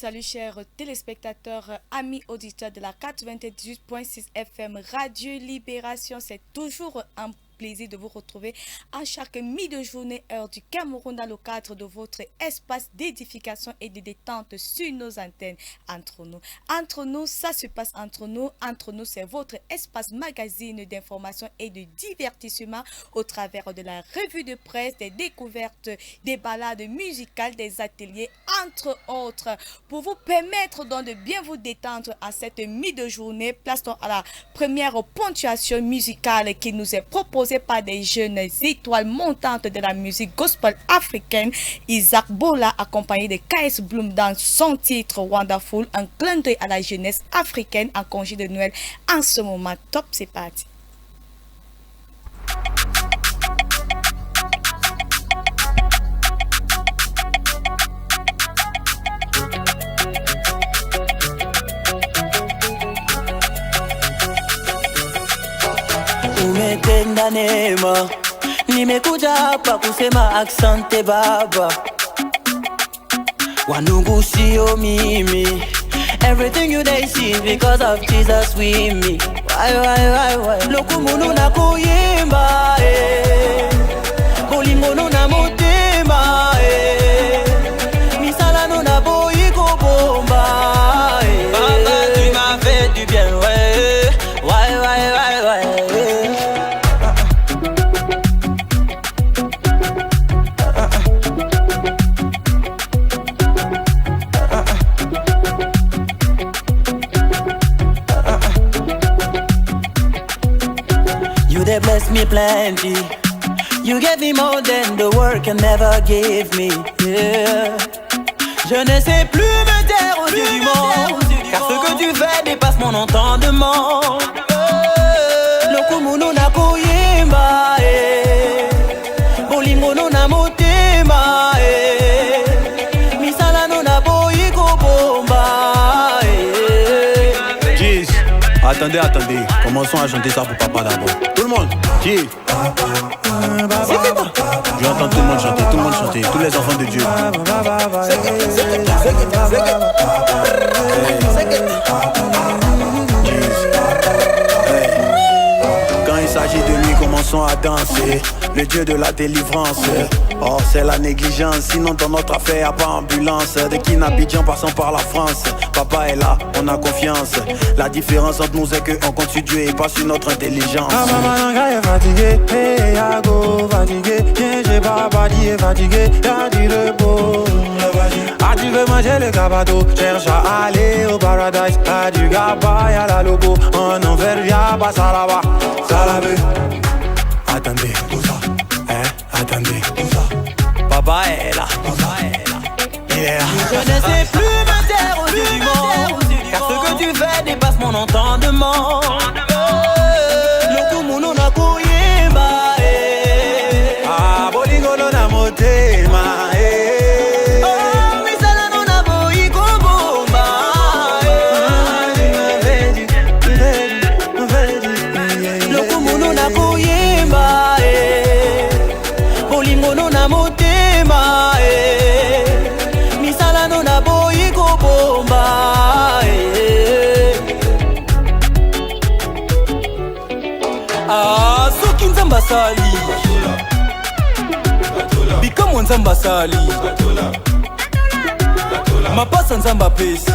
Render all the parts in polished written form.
salue chers téléspectateurs, amis auditeurs de la 98.6 FM Radio Libération. C'est toujours un plaisir de vous retrouver à chaque mi-de-journée heure du Cameroun dans le cadre de votre espace d'édification et de détente sur nos antennes. Entre nous, ça se passe entre nous, c'est votre espace magazine d'information et de divertissement au travers de la revue de presse, des découvertes, des balades musicales, des ateliers, entre autres. Pour vous permettre donc de bien vous détendre à cette mi-de-journée, place-t-on à la première ponctuation musicale qui nous est proposée par des jeunes étoiles montantes de la musique gospel africaine. Isaac Bola accompagné de KS Bloom dans son titre Wonderful, un clin d'œil à la jeunesse africaine en congé de Noël en ce moment. Top, c'est parti. Umetenda neema, nimekuja hapa kusema asante Baba. Wandugu sio mimi, everything you they see because of Jesus with me. Why lokumunu na kuyimba bolingo no na motema misala no na boyi ko bomba Baba tu m'as fait du bien why You bless me plenty. You gave me more than the world can never give me. Yeah. Je ne sais plus me taire aux yeux du monde, car ce que tu fais dépasse mon entendement. Lokumunu na kuyimba bolingo no na motema misala no na boyi ko bomba Jeez, attendez, commençons à chanter ça pour papa d'abord. Tout le monde, Jeez. J'entends tout le monde chanter, tous les enfants de Dieu. Quand il s'agit de lui, commençons à danser. Le Dieu de la délivrance. Oh, c'est la négligence, sinon dans notre affaire y'a pas ambulance. De Kinabidjan passant par la France, papa est là, on a confiance. La différence entre nous c'est qu'on compte sur Dieu et pas sur notre intelligence. Maman est fatigué, hey, yago fatigué. Viens, j'ai pas dit fatigué, y'a du repos. Ah, tu veux manger le cabato, cherche à aller au paradise. Y'a du gaba, y'a la logo, en envers y'a pas ça là-bas. Salabé. Attendez, tout ça, attendez, tout ça. Papa est là, il est là. Je ne sais plus me taire aux yeux du monde, car ce que tu fais dépasse mon entendement. Lokumunu na kuyimba bolingo no na motema misala no na boyi ko bomba Lokumunu na kuyimba bolingo no na motema misala no na boyi ko bomba soki nzamba sali bikamu nzamba sali mapasa nzamba pesi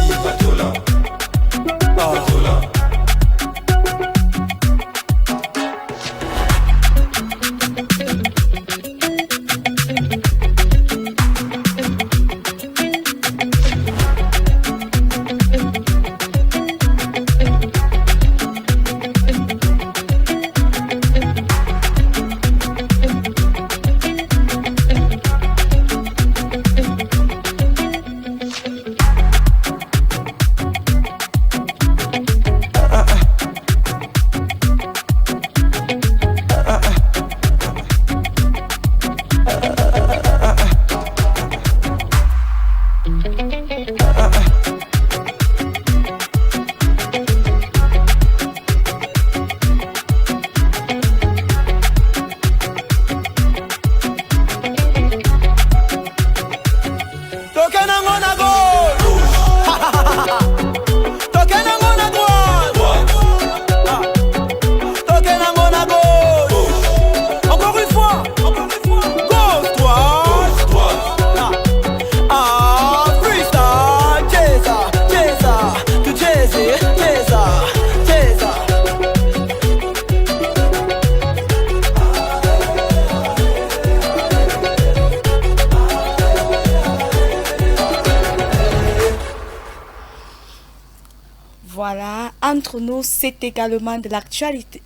Voilà, entre nous, c'est également de l'actualité.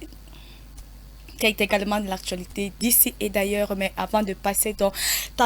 Qui est également de l'actualité d'ici et d'ailleurs. Mais avant de passer dans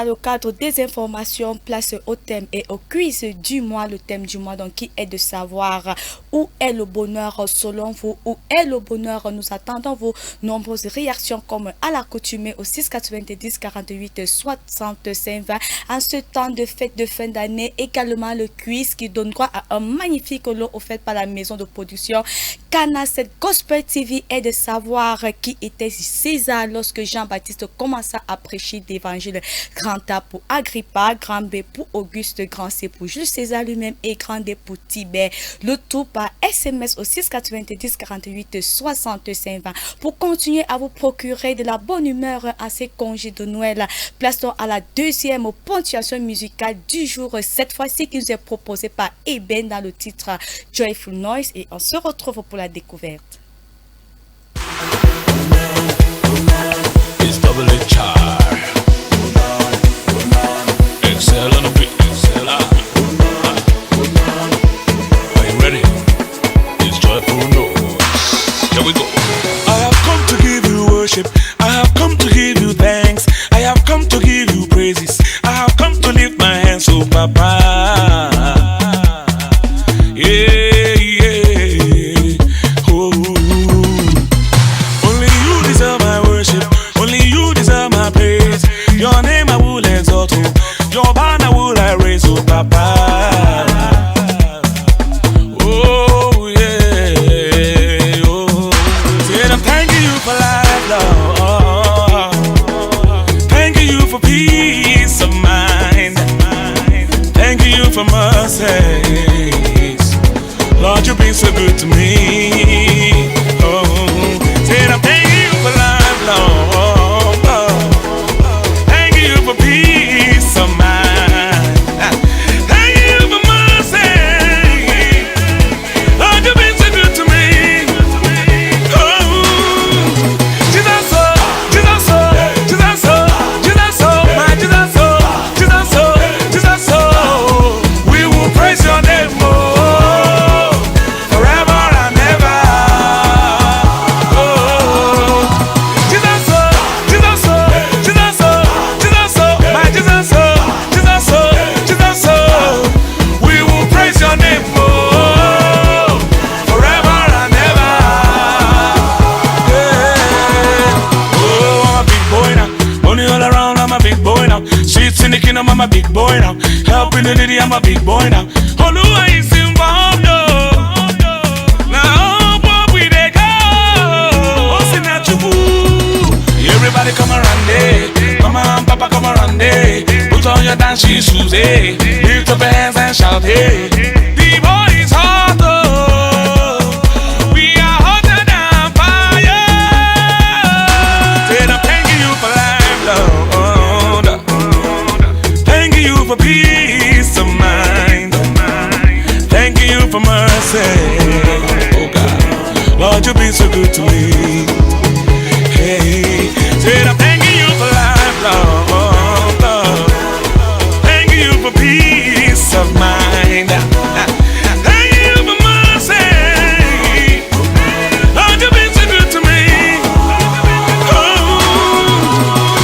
le cadre des informations, place au thème et au quiz du mois. Le thème du mois, donc, qui est de savoir où est le bonheur selon vous, où est le bonheur. Nous attendons vos nombreuses réactions comme à l'accoutumée au 690 48 65 20 en ce temps de fête de fin d'année. Également le quiz qui donne droit à un magnifique lot offert par la maison de production Canal 7 Gospel TV est de savoir qui était César lorsque Jean-Baptiste commença à prêcher l'évangile. Grand A pour Agrippa, grand B pour Auguste, grand C pour Jules César lui-même et grand D pour Tibère. Le tout par SMS au 690 48 65 20 pour continuer à vous procurer de la bonne humeur à ces congés de Noël. Plaçons à la deuxième ponctuation musicale du jour, cette fois-ci qui nous est proposée par Eben dans le titre Joyful Noise, et on se retrouve pour la découverte. It's double HR. Excel on the beat. Excel. Are you ready? It's joyful noise. Here we go. I have come to give you worship. I have come to give you thanks. I have come to give you praises. I have come to lift my hands, oh Papa. Yeah. Your name I will exalt, your banner will I raise, oh Papa. Oh yeah, oh. Said I'm thanking you for life, Lord. Thanking you for peace of mind. Thanking you for mercies. Lord, you've been so good to me. Oh, said I'm thanking you for life, Lord. Peace of mind. Thank you for mercy. Lord, you've been so good to me. Oh, Jesus, oh, Jesus, oh, Jesus, oh, Jesus, oh, my Jesus, oh, Jesus, oh, Jesus, oh. We will praise your name, oh, forever and ever. Oh, Jesus, oh, Jesus, oh, Jesus, oh. Jesus, oh, we will praise your name, oh, forever and ever. Yeah. Oh, I'm a big boy now. Money all around, I'm a big boy now. Streets in the kingdom, I'm a big boy now. Helping the needy, I'm a big boy now. Oluwa is involved, oh. Now, what we they go? What's in that you? Everybody come around, eh? Mama and Papa come around, eh? Put on your dancing shoes, eh? Lift up your hands and shout, eh? The boy is hot, oh. We are hotter than fire. Said I'm thanking you for life, Lord. Thanking you for peace of mind. Thanking you for mercy. Oh God, Lord, you've been so good to me. Hey, said I'm thanking you for life, Lord. Thank you for peace of mind. Thank you for mercy. Lord, you've been so good to me. Oh,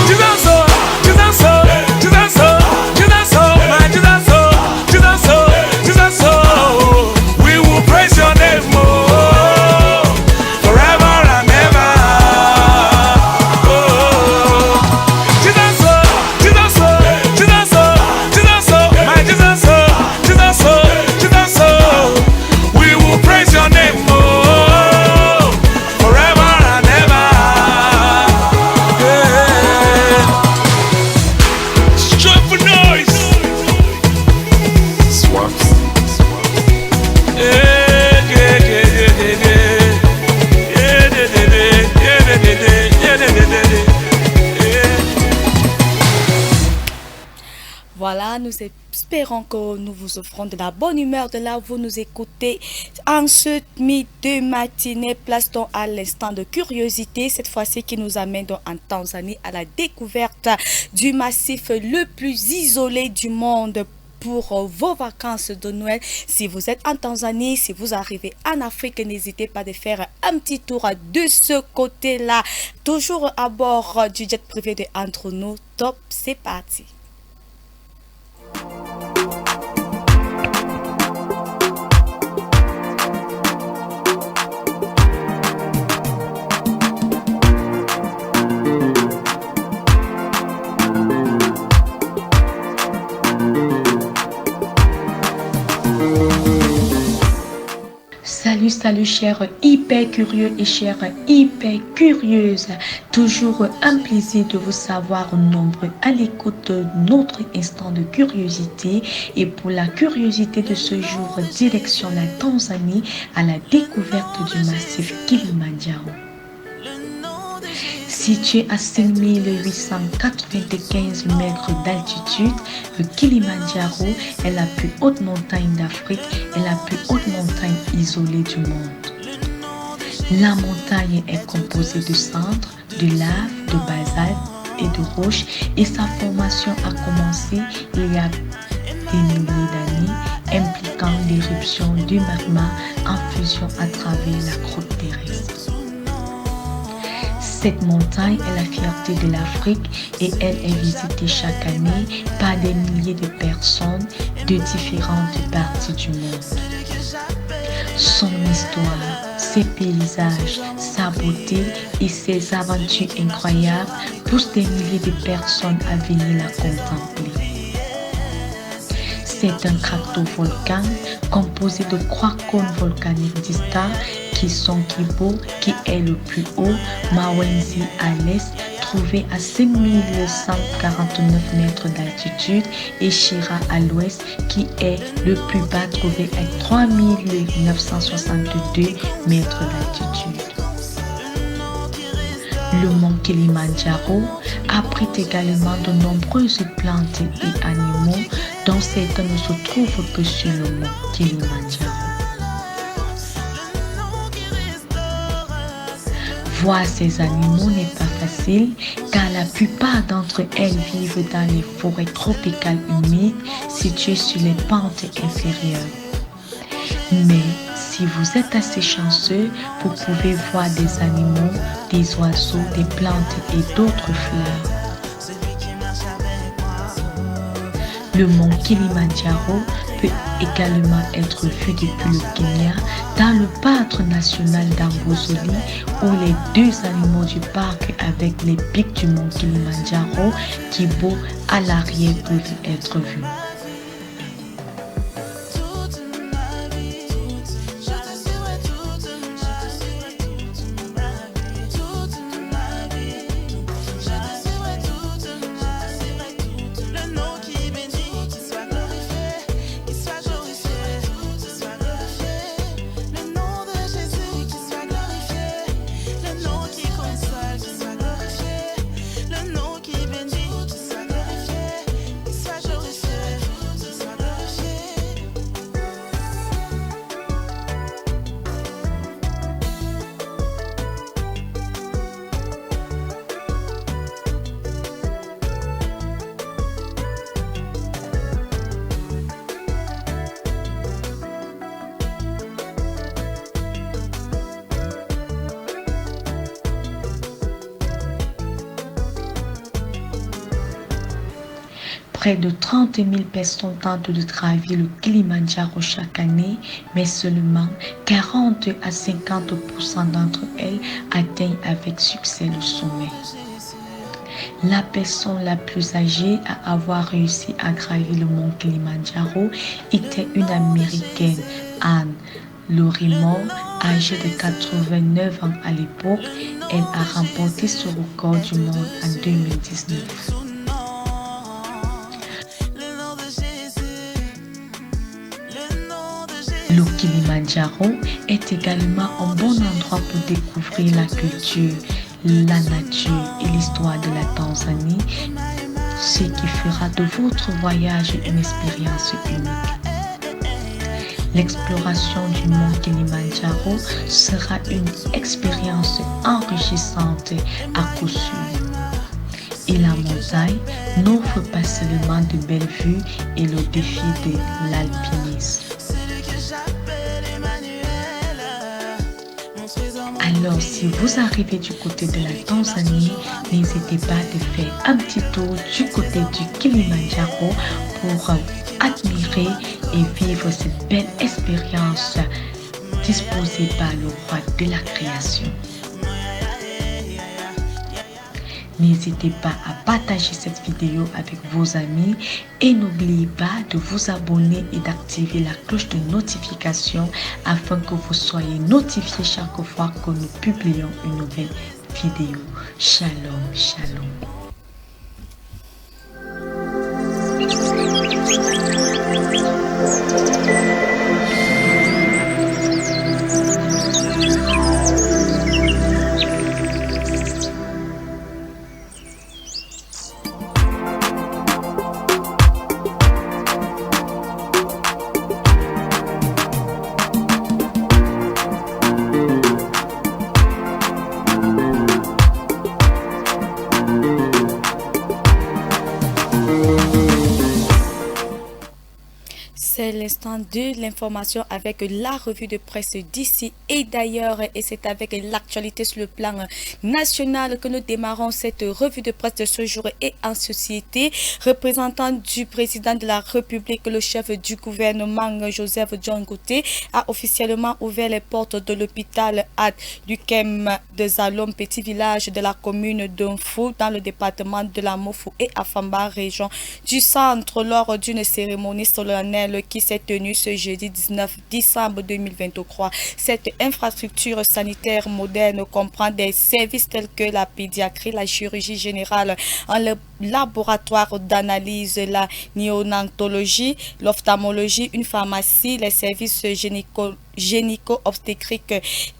Jesus, oh, Jesus, oh, Jesus, oh, Jesus, oh, my Jesus, oh, Jesus, oh, Jesus, oh. We will praise your name, oh, forever and ever. Voilà, nous espérons que nous vous offrons de la bonne humeur de là où vous nous écoutez. En ce midi de matinée, place-t-on à l'instant de curiosité, cette fois-ci qui nous amène en Tanzanie à la découverte du massif le plus isolé du monde. pour vos vacances de Noël. Si vous êtes en Tanzanie, si vous arrivez en Afrique, n'hésitez pas de faire un petit tour de ce côté-là. Toujours à bord du jet privé de Entre nous. Top, c'est parti. Salut chers hyper curieux et chères hyper curieuses. Toujours un plaisir de vous savoir nombreux à l'écoute de notre instant de curiosité. Et pour la curiosité de ce jour, direction la Tanzanie à la découverte du massif Kilimandjaro. Situé à 5895 mètres d'altitude, le Kilimandjaro est la plus haute montagne d'Afrique et la plus haute montagne isolée du monde. La montagne est composée de cendres, de lave, de basalte et de roches et sa formation a commencé il y a des milliers d'années, impliquant l'éruption du magma en fusion à travers la croûte terrestre. Cette montagne est la fierté de l'Afrique et elle est visitée chaque année par des milliers de personnes de différentes parties du monde. Son histoire, ses paysages, sa beauté et ses aventures incroyables poussent des milliers de personnes à venir la contempler. C'est un stratovolcan composé de 3 cônes volcaniques distincts qui sont Kibo, qui est le plus haut, Mawenzi à l'est, trouvé à 5149 mètres d'altitude, et Shira à l'ouest, qui est le plus bas, trouvé à 3962 mètres d'altitude. Le mont Kilimandjaro abrite également de nombreuses plantes et animaux, dont certains ne se trouvent que sur le mont Kilimandjaro. Voir ces animaux n'est pas facile car la plupart d'entre elles vivent dans les forêts tropicales humides situées sur les pentes inférieures. Mais si vous êtes assez chanceux, vous pouvez voir des animaux, des oiseaux, des plantes et d'autres fleurs. Le mont Kilimandjaro peut également être vu depuis le Kenya dans le parc national d'Amboseli où les 2 animaux du parc avec les pics du mont Kilimandjaro qui beau à l'arrière peuvent être vus. Près de 30 000 personnes tentent de gravir le Kilimandjaro chaque année, mais seulement 40 à 50% d'entre elles atteignent avec succès le sommet. La personne la plus âgée à avoir réussi à gravir le mont Kilimandjaro était une Américaine, Anne Lorimore, âgée de 89 ans à l'époque. Elle a remporté ce record du monde en 2019. Le Kilimandjaro est également un bon endroit pour découvrir la culture, la nature et l'histoire de la Tanzanie, ce qui fera de votre voyage une expérience unique. L'exploration du mont Kilimandjaro sera une expérience enrichissante à coup sûr. et la montagne n'offrent pas seulement de belles vues et le défi de l'alpinisme. Alors, si vous arrivez du côté de la Tanzanie, n'hésitez pas de faire un petit tour du côté du Kilimandjaro pour admirer et vivre cette belle expérience disposée par le roi de la création. N'hésitez pas à partager cette vidéo avec vos amis et n'oubliez pas de vous abonner et d'activer la cloche de notification afin que vous soyez notifiés chaque fois que nous publions une nouvelle vidéo. Shalom, shalom. C'est l'instant de l'information avec la revue de presse d'ici et d'ailleurs, et c'est avec l'actualité sur le plan national que nous démarrons cette revue de presse de ce jour et en société. Représentant du président de la République, le chef du gouvernement Joseph John Gouté a officiellement ouvert les portes de l'hôpital Ad Lukem de Zalom, petit village de la commune d'Unfou dans le département de la Mofou et Afamba, région du centre, lors d'une cérémonie solennelle qui s'est tenue ce jeudi 19 décembre 2023. Cette infrastructure sanitaire moderne comprend des services tels que la pédiatrie, la chirurgie générale, un laboratoire d'analyse, la néonatologie, l'ophtalmologie, une pharmacie, les services gynéco-obstétriques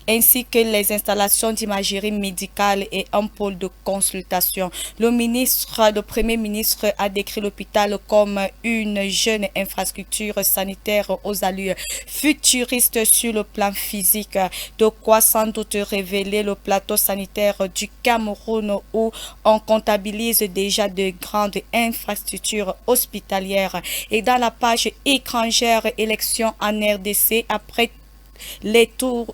ainsi que les installations d'imagerie médicale et un pôle de consultation. Le Premier ministre a décrit l'hôpital comme une jeune infrastructure sanitaire aux allures futuristes sur le plan physique, de quoi sans doute révéler le plateau sanitaire du Cameroun où on comptabilise déjà de grandes infrastructures hospitalières. Et dans la page étrangère, élections en RDC, après les tout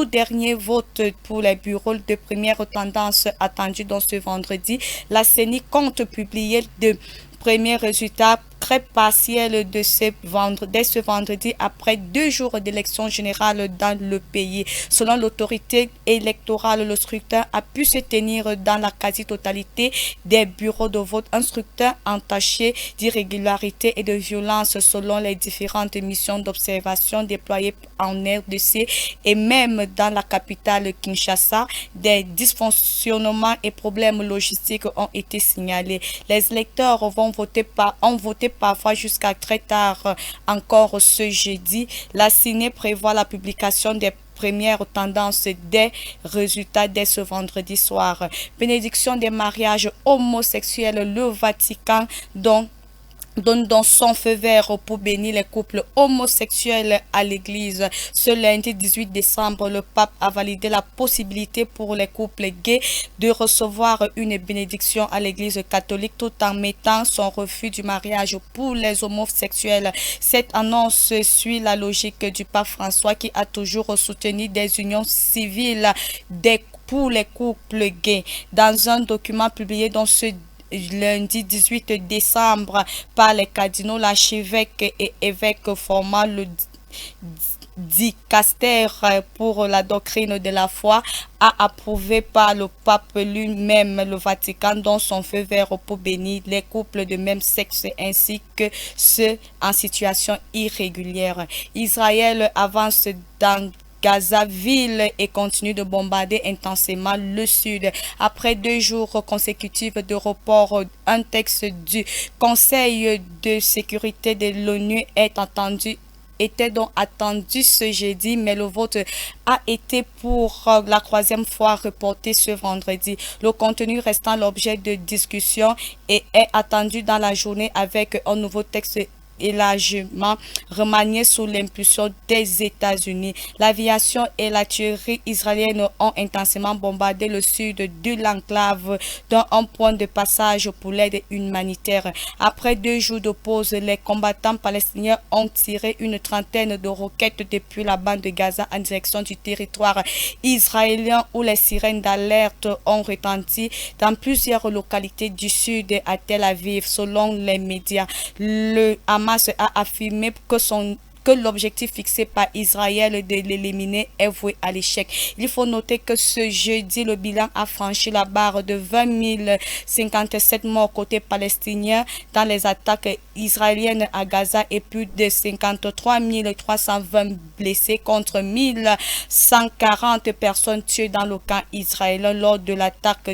derniers votes pour les bureaux de première tendance attendus dans ce vendredi, la CENI compte publier de premiers résultats très partiel dès ce vendredi après 2 jours d'élections générales dans le pays. Selon l'autorité électorale, le scrutin a pu se tenir dans la quasi-totalité des bureaux de vote. Un scrutin entaché d'irrégularité et de violence selon les différentes missions d'observation déployées en RDC et même dans la capitale Kinshasa. Des dysfonctionnements et problèmes logistiques ont été signalés. Les électeurs ont voté parfois jusqu'à très tard encore ce jeudi. La CENI prévoit la publication des premières tendances des résultats dès ce vendredi soir. Bénédiction des mariages homosexuels, le Vatican donne dans son feu vert pour bénir les couples homosexuels à l'église. Ce lundi 18 décembre, le pape a validé la possibilité pour les couples gays de recevoir une bénédiction à l'église catholique tout en mettant son refus du mariage pour les homosexuels. Cette annonce suit la logique du pape François qui a toujours soutenu des unions civiles pour les couples gays. Dans un document publié dans ce lundi 18 décembre par les cardinaux, l'archevêque et évêque formant le dicaster pour la doctrine de la foi a approuvé par le pape lui-même le Vatican donne son feu vert pour bénir les couples de même sexe ainsi que ceux en situation irrégulière. Israël avance dans Gaza ville et continue de bombarder intensément le sud. Après 2 jours consécutifs de report, un texte du Conseil de sécurité de l'ONU était donc attendu ce jeudi, mais le vote a été pour la 3e fois reporté ce vendredi. Le contenu restant l'objet de discussion et est attendu dans la journée avec un nouveau texte largement remanié sous l'impulsion des États-Unis. L'aviation et l'artillerie israélienne ont intensément bombardé le sud de l'enclave dans un point de passage pour l'aide humanitaire. Après 2 jours de pause, les combattants palestiniens ont tiré une trentaine de roquettes depuis la bande de Gaza en direction du territoire israélien où les sirènes d'alerte ont retenti dans plusieurs localités du sud à Tel Aviv. Selon les médias, le Hamas a affirmé que l'objectif fixé par Israël de l'éliminer est voué à l'échec. Il faut noter que ce jeudi, le bilan a franchi la barre de 20 057 morts côté palestinien dans les attaques israéliennes à Gaza et plus de 53 320 blessés contre 1140 personnes tuées dans le camp israélien lors de l'attaque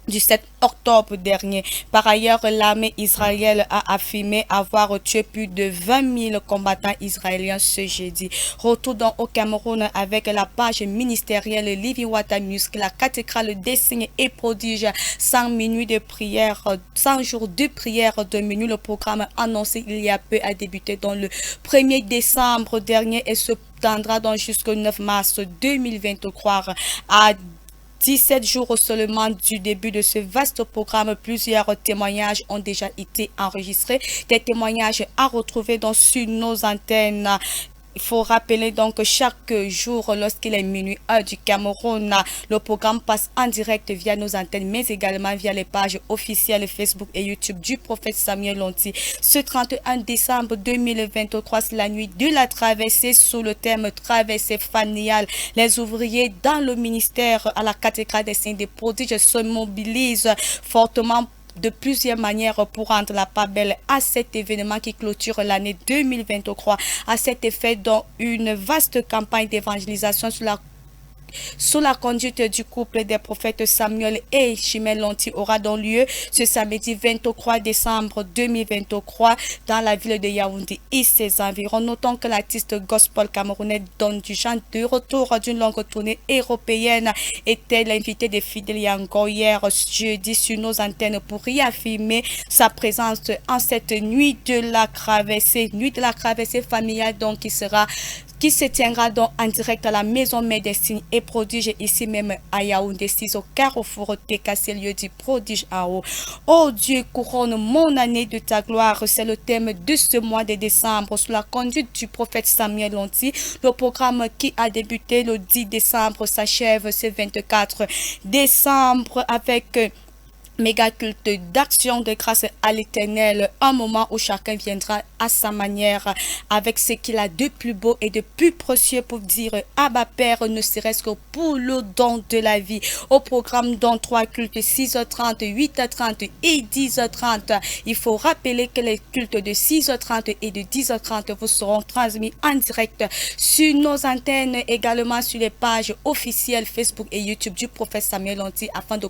du 7 octobre dernier. Par ailleurs, l'armée israélienne a affirmé avoir tué plus de 20 000 combattants israéliens ce jeudi. Retour au Cameroun avec la page ministérielle Living Water Music, la cathédrale des signes et prodiges, 100 minutes de prière, 100 jours de prière de minuit. Le programme annoncé il y a peu a débuté dans le 1er décembre dernier et se tendra donc jusqu'au 9 mars 2023 à 17 jours seulement du début de ce vaste programme. Plusieurs témoignages ont déjà été enregistrés. Des témoignages à retrouver sur nos antennes. Il faut rappeler donc que chaque jour, lorsqu'il est minuit heure du Cameroun, le programme passe en direct via nos antennes, mais également via les pages officielles Facebook et YouTube du prophète Samuel Lonti. Ce 31 décembre 2023, c'est la nuit de la traversée sous le thème traversée familiale. Les ouvriers dans le ministère à la cathédrale des signes des prodiges se mobilisent fortement de plusieurs manières pour rendre la part belle à cet événement qui clôture l'année 2023. À cet effet, dans une vaste campagne d'évangélisation sous la conduite du couple des prophètes Samuel et Chimel Lonti aura donc lieu ce samedi 23 décembre 2023 dans la ville de Yaoundé et ses environs. Notons que l'artiste gospel camerounais Don Duchamp, de retour d'une longue tournée européenne, était l'invité des fidèles Yango hier jeudi sur nos antennes pour réaffirmer sa présence en cette nuit de la traversée familiale donc qui se tiendra donc en direct à la maison mère des signes et prodiges ici même à Yaoundé 6 au carrefour TKC, lieu du prodige en haut. Oh Dieu, couronne mon année de ta gloire, c'est le thème de ce mois de décembre sous la conduite du prophète Samuel Lonti. Le programme qui a débuté le 10 décembre s'achève ce 24 décembre avec méga culte d'action de grâce à l'Éternel, un moment où chacun viendra à sa manière avec ce qu'il a de plus beau et de plus précieux pour dire Abba Père, ne serait-ce que pour le don de la vie. Au programme dans 3 cultes, 6h30, 8h30 et 10h30. Il faut rappeler que les cultes de 6h30 et de 10h30 vous seront transmis en direct sur nos antennes, également sur les pages officielles Facebook et YouTube du prophète Samuel Lonti, afin de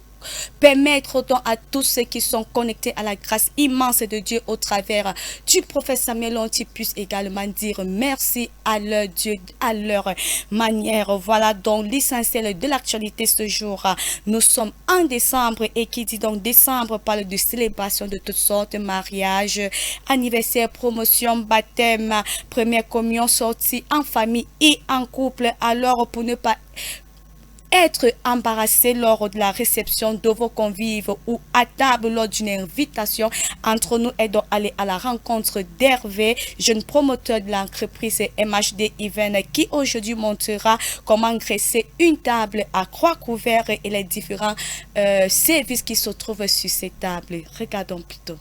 permettre autant à tous ceux qui sont connectés à la grâce immense de Dieu au travers du prophète Samuel Lonti puissent également dire merci à leur Dieu, à leur manière. Voilà donc l'essentiel de l'actualité ce jour. Nous sommes en décembre et qui dit donc décembre parle de célébration de toutes sortes, mariage, anniversaire, promotion, baptême, première communion, sortie en famille et en couple. Alors pour ne pas être embarrassé lors de la réception de vos convives ou à table lors d'une invitation, entre nous et donc aller à la rencontre d'Hervé, jeune promoteur de l'entreprise MHD Event, qui aujourd'hui montrera comment graisser une table à croix couvert et les différents services qui se trouvent sur cette table. Regardons plutôt.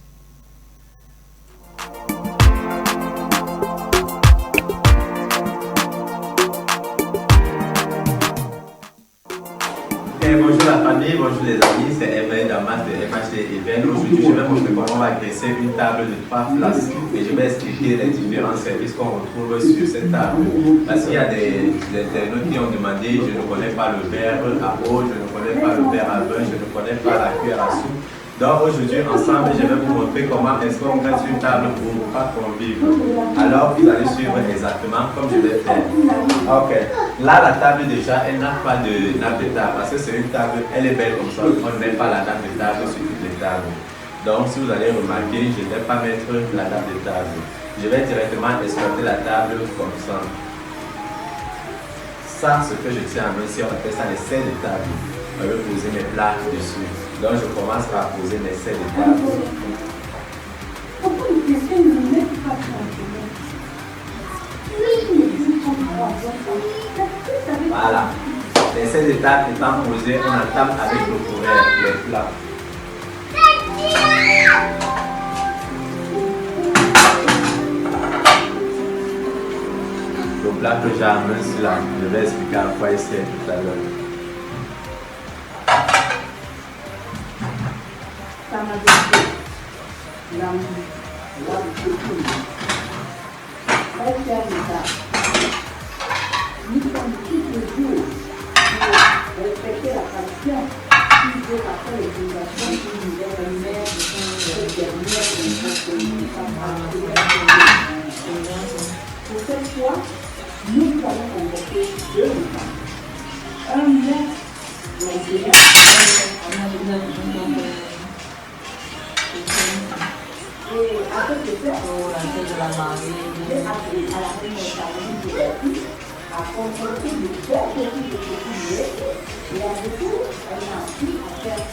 Bonjour la famille, bonjour les amis, c'est Hervé Damas de MHD Event. Aujourd'hui, je vais montrer comment on va graisser une table de 3 places et je vais expliquer les différents services qu'on retrouve sur cette table. Parce qu'il y a des internautes qui ont demandé, je ne connais pas le verre à eau, je ne connais pas le verre à vin, je ne connais pas la cuillère à soupe. Donc aujourd'hui, ensemble, je vais vous montrer comment est-ce qu'on graisse une table pour pas convivre. Alors, vous allez suivre exactement comme je vais faire. Ok. Là, la table déjà, elle n'a pas de nappe de table parce que c'est une table, elle est belle comme ça. On ne met pas la nappe de table sur toutes les tables. Donc, si vous allez remarquer, je ne vais pas mettre la nappe de table. Je vais directement exploiter la table comme ça. Ça, ce que je tiens à main ici, on appelle ça les selles de table. Je vais poser mes plats dessus. Donc, je commence par poser mes selles de table. Voilà. Les selles de table étant posées, on entame avec le couvert, les plats. Le plat que j'ai à main là, je vais expliquer à quoi il sert tout à l'heure. Nous sommes tous les jours pour respecter la tradition, qui veut après les obligations qui nous est dernière, pour cette fois, nous allons convoquer deux femmes. Un maître de et avec le fait de la mariée, il est appelé à la réunion de la vie à convoquer le bon côté de ce qu'il est et à retour, elle a appris à faire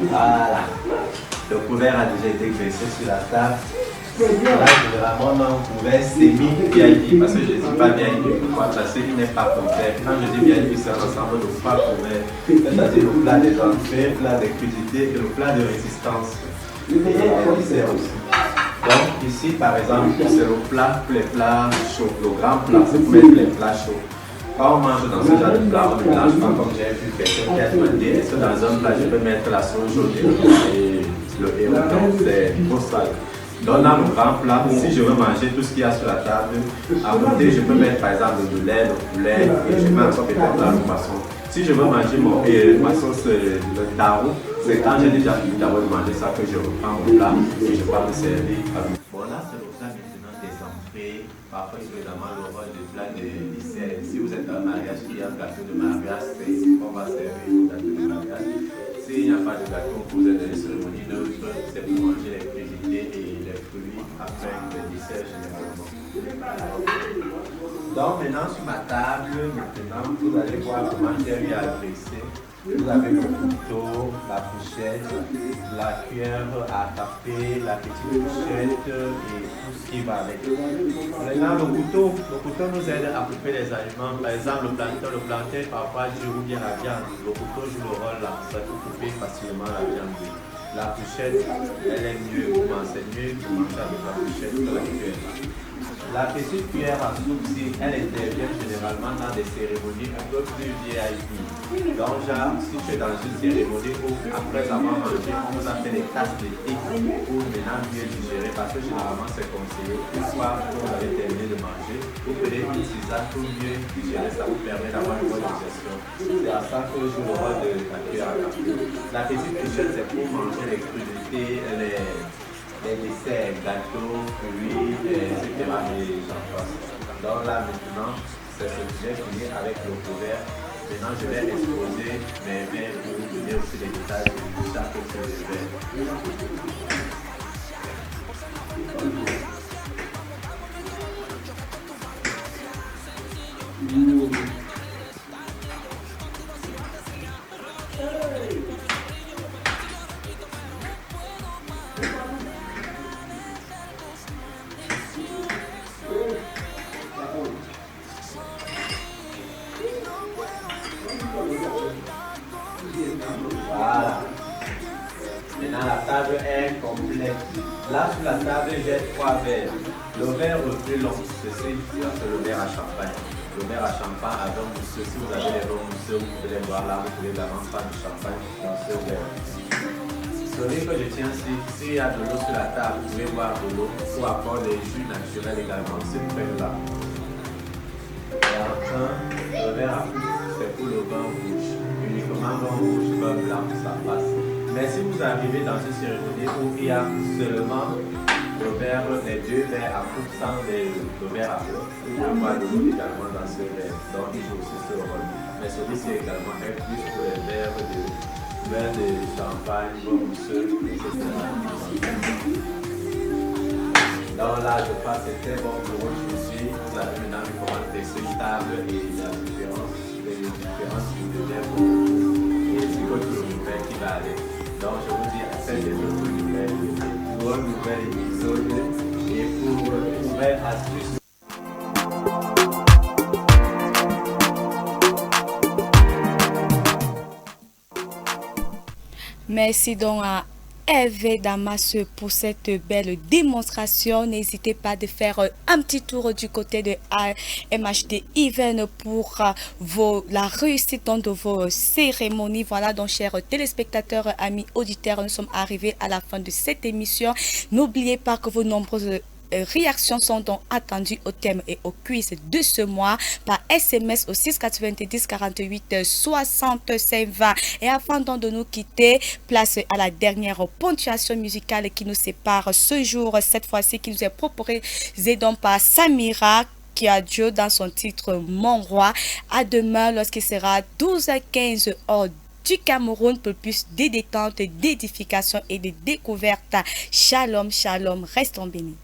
Voilà. Le couvert a déjà été glissé sur la table. Là, généralement, on a un couvert semi-VIP parce que je ne dis pas VIP. Pourquoi? Parce qu'il n'est pas couvert. Quand je dis VIP, c'est un ensemble de plats couverts. C'est-à-dire le plat des entrées, le plat des crudités et le plat de résistance. Et les desserts aussi. Donc, ici, par exemple, c'est le plat pour les plats chauds. Le grand plat, c'est pour mettre les plats chauds. Quand on mange dans ce genre de plat, on ne mélange pas comme j'ai vu quelqu'un qui a demandé est-ce que dans un plat je peux mettre la sauce jaune et le héros, donc c'est trop sale. Donc dans le grand plat, si je veux manger tout ce qu'il y a sur la table, à côté je peux mettre par exemple du lait, le poulet et je mets encore peut-être dans le poisson. Si je veux manger ma sauce de taro, c'est quand j'ai déjà fini d'abord de manger ça que je reprends mon plat et je vais me servir. Bon là c'est le plat maintenant des entrées. Parfois, évidemment, le rôle du plat de dessert. Si vous êtes dans un mariage, il y a un gâteau de mariage, c'est qu'on va servir le gâteau de mariage. S'il n'y a pas de gâteau, vous êtes dans une cérémonie neutre, c'est pour manger les crudités et les fruits après le dessert généralement. Donc maintenant, sur ma table, vous allez voir comment j'ai eu à dresser. Vous avez le couteau, la fourchette, la cuillère à café, la petite fourchette et tout ce qui va avec. Maintenant, le couteau nous aide à couper les aliments. Par exemple, le plantain parfois dure ou bien la viande. Le couteau joue le rôle là, ça peut couper facilement la viande. La fourchette, elle est mieux, c'est mieux de manger avec la fourchette que la cuillère. La petite cuillère à soupe, si elle intervient généralement dans des cérémonies un peu plus VIP. Donc, genre, si tu es dans une cérémonie où, après avoir mangé, on vous a fait des tasses de thé pour maintenant mieux digérer, parce que généralement c'est conseillé. Une fois que vous avez terminé de manger, vous prenez une tisane pour mieux digérer, ça vous permet d'avoir une bonne digestion. C'est à ça que joue le rôle de la cuillère à café. La petite cuillère, c'est pour manger les crudités, les desserts, gâteaux, fruits, etc. et j'en passe. Donc là maintenant, c'est ce que j'ai fini avec le couvert. Maintenant je vais exposer mes mains pour vous donner aussi les détails de chaque chose de verre. Voilà. Maintenant la table est complète. Là sur la table j'ai 3 verres. Le verre le plus long, c'est le verre à champagne. Le verre à champagne avec mousseux. Si vous avez les verres mousseux, vous pouvez les boire là, vous pouvez également prendre du champagne dans ce verre. m'assurer que je tiens s'il y a de l'eau sur la table, vous pouvez boire de l'eau ou avoir des jus naturels également. S'il vous plaît là. Et enfin, le verre à plus, c'est pour le vin rouge. Uniquement vin rouge, vin blanc, ça passe. Mais si vous arrivez dans une cérémonie où il y a seulement le verre, les deux verres à coupe sans le verre à fleur, vous pouvez boire de l'eau également dans ce verre. Donc il joue aussi ce rôle. Mais celui-ci également est plus pour les verres de champagne, mousseux, etc. Donc là, je pense que c'est très bon pour aujourd'hui. Vous avez maintenant vu comment tester une table et la différence, les différences du verre et c'est quoi tout le nouvelle qui va aller. Donc je vous dis à cette nouvelle épisode et pour une nouvelle astuce. Merci donc à Hervé Damas pour cette belle démonstration. N'hésitez pas de faire un petit tour du côté de MHD Event pour la réussite de vos cérémonies. Voilà donc, chers téléspectateurs, amis auditeurs, nous sommes arrivés à la fin de cette émission. N'oubliez pas que vos nombreuses réactions sont donc attendues au thème et au quiz de ce mois par SMS au 690 48 65 20. Et afin donc de nous quitter, place à la dernière ponctuation musicale qui nous sépare ce jour, cette fois-ci qui nous est proposée donc par Samira qui a Dieu dans son titre Mon Roi. À demain lorsqu'il sera 12h15 heure du Cameroun pour plus de détente, d'édification et de découverte. Shalom, shalom, restons bénis.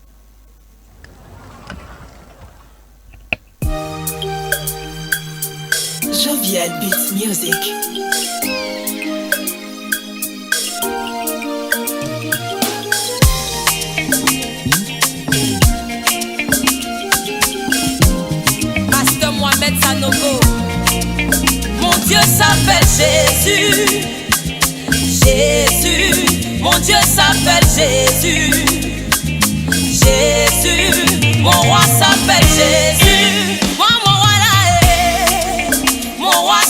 Jovial Beats Music. Pasteur Mohamed Sanogo. Mon Dieu s'appelle Jésus. Jésus. Mon Dieu s'appelle Jésus. Jésus. Mon roi s'appelle Jésus.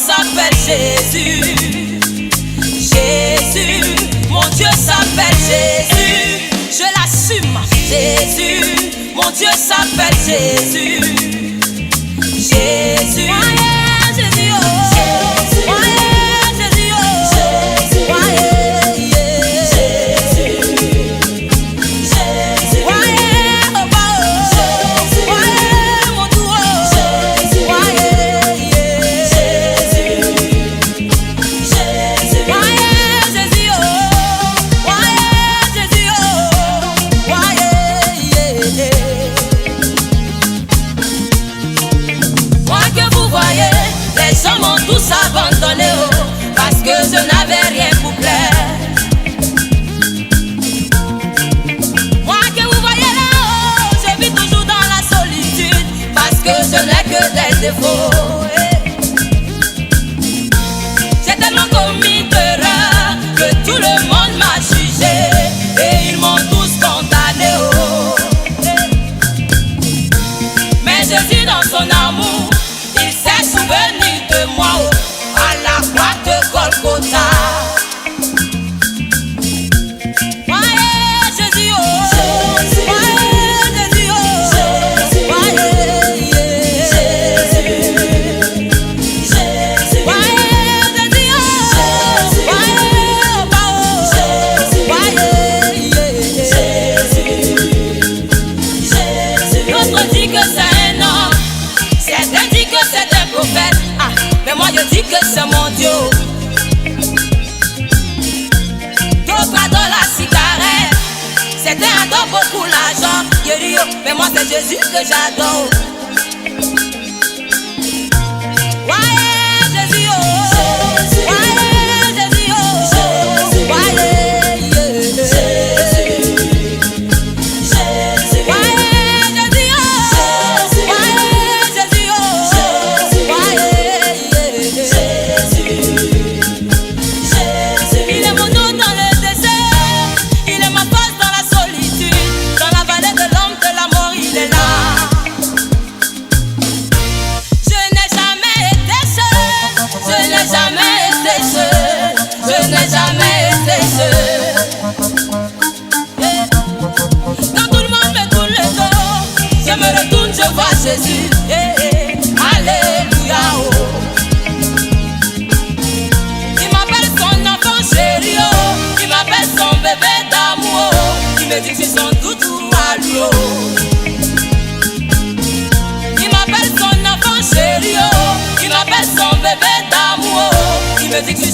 S'appelle Jésus, Jésus, mon Dieu s'appelle Jésus, je l'assume, Jésus, mon Dieu s'appelle Jésus, Jésus, Jésus, oh, Jésus, oh, abandonné, oh, parce que je n'avais rien pour plaire. Moi que vous voyez là, oh, je vis toujours dans la solitude, parce que je n'ai que des défauts. J'ai tellement commis d'erreurs que tout le monde m'a jugé et ils m'ont tous condamné, oh. Mais Jésus dans son amour, il s'est souvenu de moi, oh. Golgotha. Jésus, oh, Jésus, oh, L'autre dit que c'est un homme, certains disent que c'est un prophète. Ah, mais moi je dis que c'est mon Dieu. Certains adorent beaucoup l'argent, mais moi c'est Jésus que j'adore. Ouais, Jésus, oh, ouais, Jésus, oh, ouais, Jésus, Jésus, ouais, Jésus, oh, ouais, Jésus, oh, ouais, Jésus, Jésus, il est mon nom dans le désert, il est ma force dans la solitude, dans la vallée de l'homme de la mort, il est là. music